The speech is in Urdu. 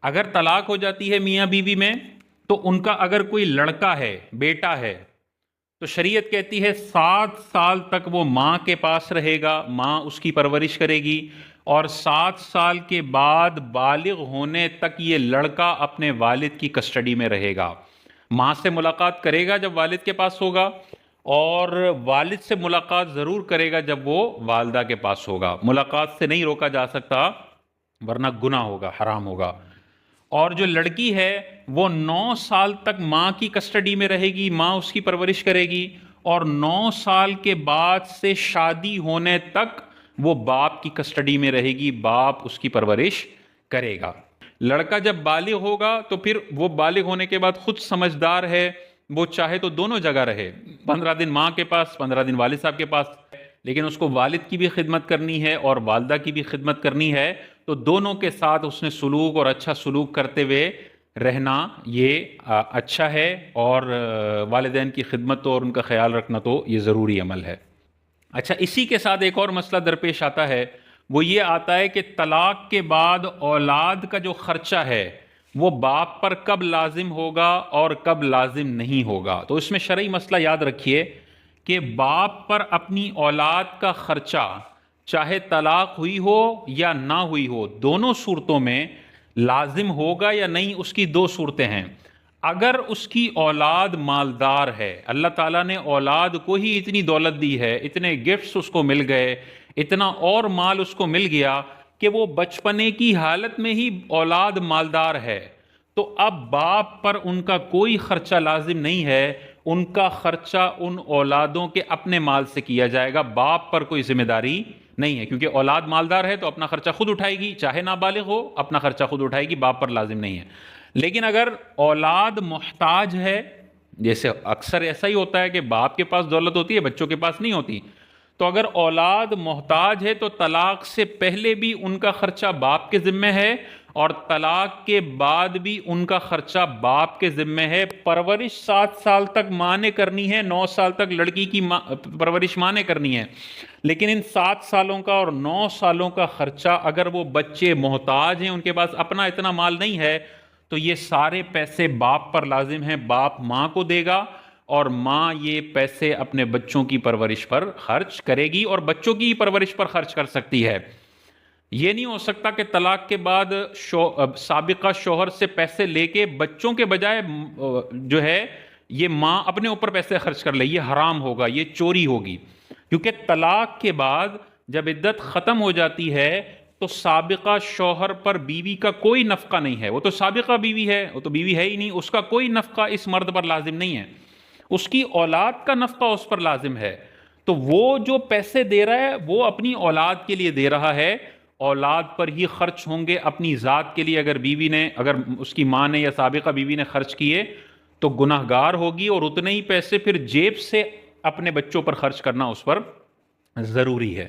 اگر طلاق ہو جاتی ہے میاں بیوی میں تو ان کا اگر کوئی لڑکا ہے، بیٹا ہے، تو شریعت کہتی ہے 7 سال تک وہ ماں کے پاس رہے گا، ماں اس کی پرورش کرے گی، اور 7 سال کے بعد بالغ ہونے تک یہ لڑکا اپنے والد کی کسٹڈی میں رہے گا۔ ماں سے ملاقات کرے گا جب والد کے پاس ہوگا، اور والد سے ملاقات ضرور کرے گا جب وہ والدہ کے پاس ہوگا۔ ملاقات سے نہیں روکا جا سکتا، ورنہ گناہ ہوگا، حرام ہوگا۔ اور جو لڑکی ہے وہ 9 سال تک ماں کی کسٹڈی میں رہے گی، ماں اس کی پرورش کرے گی، اور 9 سال کے بعد سے شادی ہونے تک وہ باپ کی کسٹڈی میں رہے گی، باپ اس کی پرورش کرے گا۔ لڑکا جب بالغ ہوگا تو پھر وہ بالغ ہونے کے بعد خود سمجھدار ہے، وہ چاہے تو دونوں جگہ رہے، 15 دن ماں کے پاس، 15 دن والد صاحب کے پاس، لیکن اس کو والد کی بھی خدمت کرنی ہے اور والدہ کی بھی خدمت کرنی ہے، تو دونوں کے ساتھ اس نے سلوک اور اچھا سلوک کرتے ہوئے رہنا یہ اچھا ہے، اور والدین کی خدمت تو اور ان کا خیال رکھنا تو یہ ضروری عمل ہے۔ اچھا، اسی کے ساتھ ایک اور مسئلہ درپیش آتا ہے، وہ یہ آتا ہے کہ طلاق کے بعد اولاد کا جو خرچہ ہے وہ باپ پر کب لازم ہوگا اور کب لازم نہیں ہوگا۔ تو اس میں شرعی مسئلہ یاد رکھیے کہ باپ پر اپنی اولاد کا خرچہ چاہے طلاق ہوئی ہو یا نہ ہوئی ہو، دونوں صورتوں میں لازم ہوگا یا نہیں، اس کی دو صورتیں ہیں۔ اگر اس کی اولاد مالدار ہے، اللہ تعالیٰ نے اولاد کو ہی اتنی دولت دی ہے، اتنے گفٹس اس کو مل گئے، اتنا اور مال اس کو مل گیا کہ وہ بچپنے کی حالت میں ہی اولاد مالدار ہے، تو اب باپ پر ان کا کوئی خرچہ لازم نہیں ہے، ان کا خرچہ ان اولادوں کے اپنے مال سے کیا جائے گا، باپ پر کوئی ذمہ داری نہیں ہے، کیونکہ اولاد مالدار ہے تو اپنا خرچہ خود اٹھائے گی، چاہے نابالغ ہو اپنا خرچہ خود اٹھائے گی، باپ پر لازم نہیں ہے۔ لیکن اگر اولاد محتاج ہے، جیسے اکثر ایسا ہی ہوتا ہے کہ باپ کے پاس دولت ہوتی ہے بچوں کے پاس نہیں ہوتی، تو اگر اولاد محتاج ہے تو طلاق سے پہلے بھی ان کا خرچہ باپ کے ذمہ ہے، اور طلاق کے بعد بھی ان کا خرچہ باپ کے ذمہ ہے۔ پرورش 7 سال تک ماں نے کرنی ہے، 9 سال تک لڑکی کی پرورش ماں نے کرنی ہے، لیکن ان 7 سالوں کا اور 9 سالوں کا خرچہ اگر وہ بچے محتاج ہیں، ان کے پاس اپنا اتنا مال نہیں ہے، تو یہ سارے پیسے باپ پر لازم ہیں، باپ ماں کو دے گا، اور ماں یہ پیسے اپنے بچوں کی پرورش پر خرچ کرے گی، اور بچوں کی پرورش پر خرچ کر سکتی ہے۔ یہ نہیں ہو سکتا کہ طلاق کے بعد سابقہ شوہر سے پیسے لے کے بچوں کے بجائے جو ہے یہ ماں اپنے اوپر پیسے خرچ کر لے، یہ حرام ہوگا، یہ چوری ہوگی، کیونکہ طلاق کے بعد جب عدت ختم ہو جاتی ہے تو سابقہ شوہر پر بیوی کا کوئی نفقہ نہیں ہے، وہ تو سابقہ بیوی ہے، وہ تو بیوی ہے ہی نہیں، اس کا کوئی نفقہ اس مرد پر لازم نہیں ہے، اس کی اولاد کا نفقہ اس پر لازم ہے۔ تو وہ جو پیسے دے رہا ہے وہ اپنی اولاد کے لیے دے رہا ہے، اولاد پر ہی خرچ ہوں گے، اپنی ذات کے لیے اگر اس کی ماں نے یا سابقہ بیوی نے خرچ کیے تو گناہ گار ہوگی، اور اتنے ہی پیسے پھر جیب سے اپنے بچوں پر خرچ کرنا اس پر ضروری ہے۔